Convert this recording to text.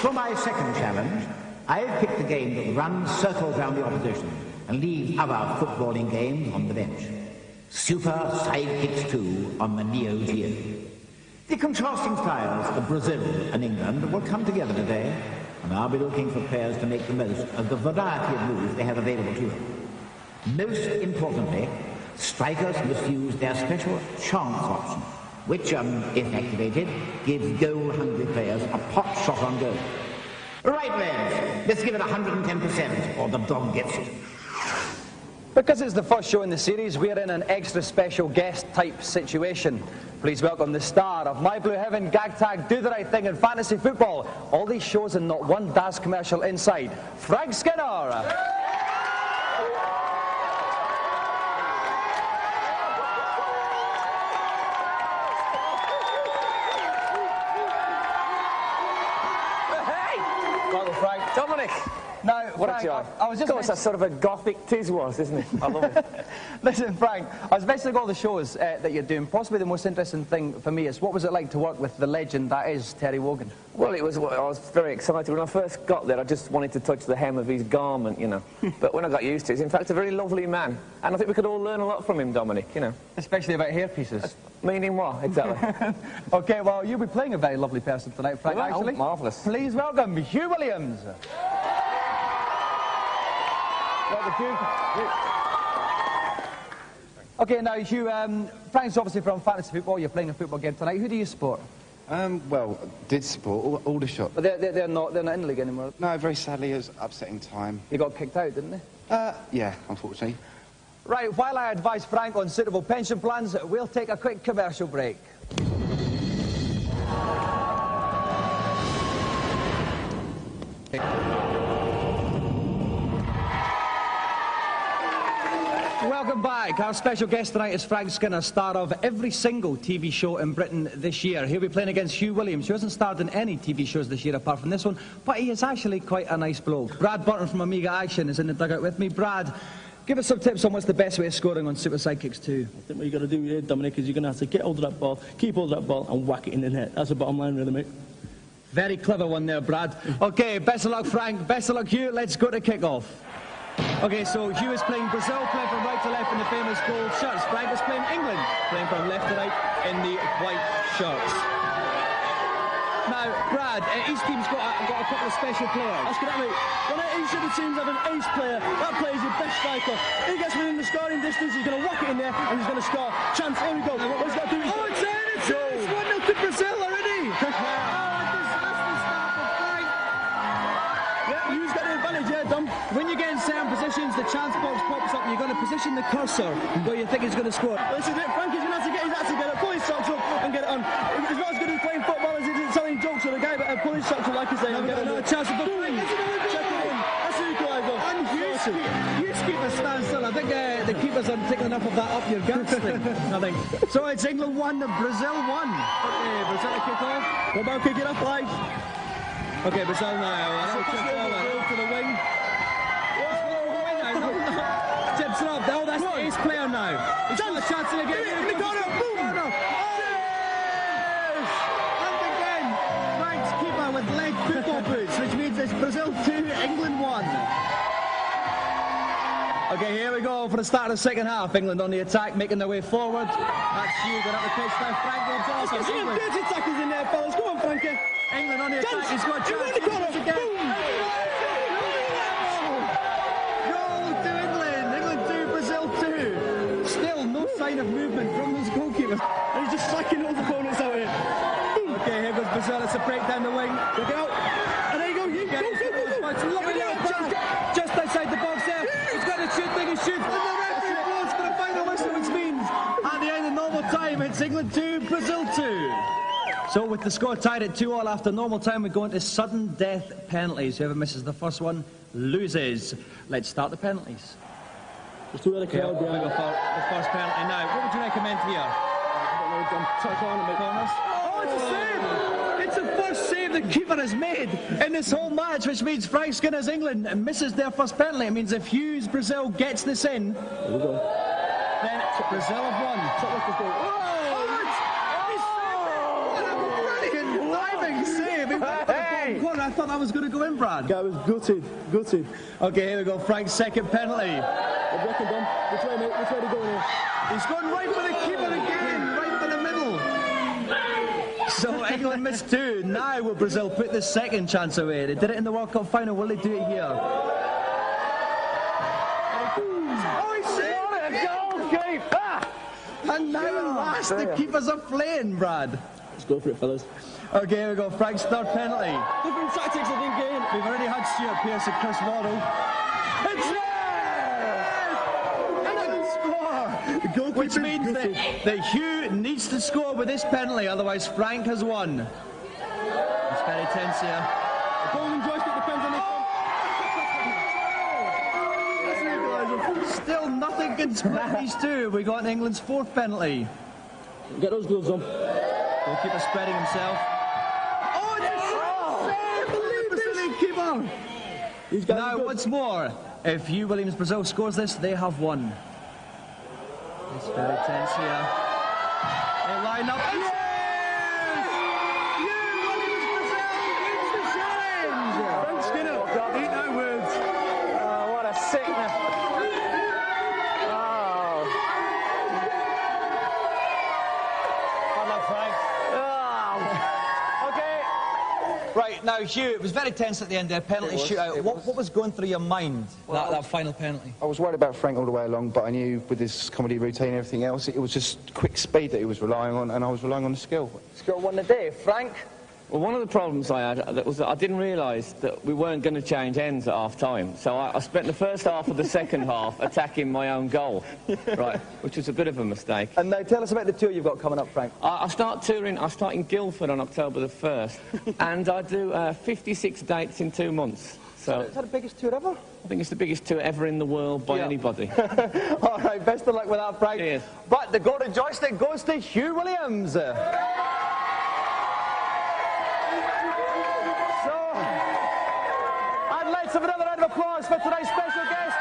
For my second challenge, I've picked a game that runs circles around the opposition and leaves other footballing games on the bench. Super Sidekicks 2 on the Neo Geo. The contrasting styles of Brazil and England will come together today, and I'll be looking for players to make the most of the variety of moves they have available to them. Most importantly, strikers must use their special chance option, which, if activated, gives goal-hungry players a pot shot on goal. Right, lads, let's give it 110%, or the dog gets it. Because it's the first show in the series, we're in an extra special guest-type situation. Please welcome the star of My Blue Heaven, Gag Tag, Do the Right Thing, and Fantasy Football. All these shows and not one DAS commercial inside, Frank Skinner. Frank. Dominic! Now, Frank, I was just... Of course, that's sort of a gothic tiswas, isn't it? I love it. Listen, Frank, I was mentioning all the shows that you're doing. Possibly the most interesting thing for me is what was it like to work with the legend that is Terry Wogan? Well, I was very excited. When I first got there, I just wanted to touch the hem of his garment, you know. But when I got used to it, he's in fact a very lovely man. And I think we could all learn a lot from him, Dominic, you know. Especially about hairpieces. Meaning what, exactly? OK, well, you'll be playing a very lovely person tonight, Frank, well, actually. Marvellous. Please welcome Hugh Williams. OK, now, Hugh, Frank's obviously from Fantasy Football. You're playing a football game tonight. Who do you support? Well, did support Aldershot. But they're not in the league anymore. No, very sadly, it was upsetting time. They got kicked out, didn't they? Yeah, unfortunately. Right, while I advise Frank on suitable pension plans, we'll take a quick commercial break. Welcome back. Our special guest tonight is Frank Skinner, star of every single TV show in Britain this year. He'll be playing against Hugh Williams, who hasn't starred in any TV shows this year apart from this one, but he is actually quite a nice bloke. Brad Burton from Amiga Action is in the dugout with me. Brad, give us some tips on what's the best way of scoring on Super Sidekicks 2. I think what you've got to do here, Dominic, is you're going to have to get hold of that ball, keep hold of that ball, and whack it in the net. That's the bottom line, really, mate. Very clever one there, Brad. OK, best of luck, Frank. Best of luck, Hugh. Let's go to kick-off. OK, so Hugh is playing Brazil, playing from right to left in the famous gold shirts. Frank is playing England, playing from left to right in the white shirts. Now, Brad, each team's got a couple of special players. That's good, mate. When each of the teams have an ace player, that player is your best striker. He gets within the scoring distance, he's going to whack it in there, and he's going to score. Chance, here we go. What he's got to do is... Oh, it's in! It's 1-0 to Brazil already! You've got the advantage here, Dom. When you get in certain positions, the chance box pops up and you've got to position the cursor where you think he's going to score. Listen, Frankie's going to have to get his act together, pull his socks up and get it on. It's not as good as playing football as it is telling jokes to the guy, but pull his socks up, like I say, and get it on. Another chance of the Check it in. That's the equaliser. And Hughes keeper stands still. I think the keepers are taking enough of that up your gut thing, I think. So it's England 1, Brazil 1. Okay, Brazil to kick off. Go back, kick it up live. Okay, Brazil now. To the wing. Chips it up. Oh, that's the ace player now. He's got a chance to get it. He got it. Boom. Yes! And again, Frank's keeper with leg football boots, which means it's Brazil 2, England 1. Okay, here we go for the start of the second half. England on the attack, making their way forward. That's Hugh going up the pitch now. Frank goes off. Let's get some dirty tackles in there, fellas. Come on, Frankie. England on the attack. He's got a chance. Again. Goal to England. England 2, Brazil 2. Still no sign of movement from those goalkeepers. And he's just slacking those opponents out here. Okay, here goes Brazil. It's a break down the wing. Look out. And there you go. You get it. Just outside the box there. He's got to shoot, he shoots. And the referee blows for the final whistle, which means at the end of normal time, it's England 2, Brazil 2. So with the score tied at 2-2 after normal time, we go into sudden death penalties. Whoever misses the first one loses. Let's start the penalties. There's two other crowd we go for the first penalty now. What would you recommend here? Oh, it's a save! It's the first save the keeper has made in this whole match, which means Frank Skinner's England misses their first penalty. It means if Hughes Brazil gets this in, there we go. Then Brazil have won. What a brilliant diving save! What I thought that was going to go in, Brad. Guy was gutted. Okay, here we go. Frank's second penalty. Good working, Dom. Which way, mate? Which way are you going here? He's going right for the keeper again, right for the middle. So England missed 2. Now will Brazil put the second chance away? They did it in the World Cup final. Will they do it here? Oh, he saved it! Goalkeeper! And now at last the keepers are playing, Brad. Let's go for it, fellas. Okay, here we go. Frank's third penalty. Different tactics, I think, Ian. We've already had Stuart Pearce and Chris Waddle. It's there! And it can score! Which means that Hugh needs to score with this penalty, otherwise Frank has won. It's very tense here. The golden joystick depends on this. Still nothing can split these two. We got England's fourth penalty. Get those gloves on. Goalkeeper spreading himself. Oh, it's a keeper! These guys Now, once more, if Hugh Williams Brazil scores this, they have won. It's very tense here. They line up. Yes! Hugh Williams Brazil wins the challenge! Frank Skinner. Eat no words. Oh, what a sickness. Oh. Good luck, Frank. Oh. Okay. Right, now, Hugh, it was very tense at the end there, penalty shootout. What was going through your mind, that final penalty? I was worried about Frank all the way along, but I knew with his comedy routine and everything else, it was just quick speed that he was relying on, and I was relying on the skill. Score one a day, Frank. Well, one of the problems I had was that I didn't realise that we weren't going to change ends at half-time. So I spent the first half of the second half attacking my own goal, right, which was a bit of a mistake. And now tell us about the tour you've got coming up, Frank. I start in Guildford on October the 1st, and I do 56 dates in 2 months. So Is that the biggest tour ever? I think it's the biggest tour ever in the world by anybody. All right, best of luck with that, Frank. Cheers. But the golden joystick goes to Hugh Williams. Of another round of applause for today's special guest.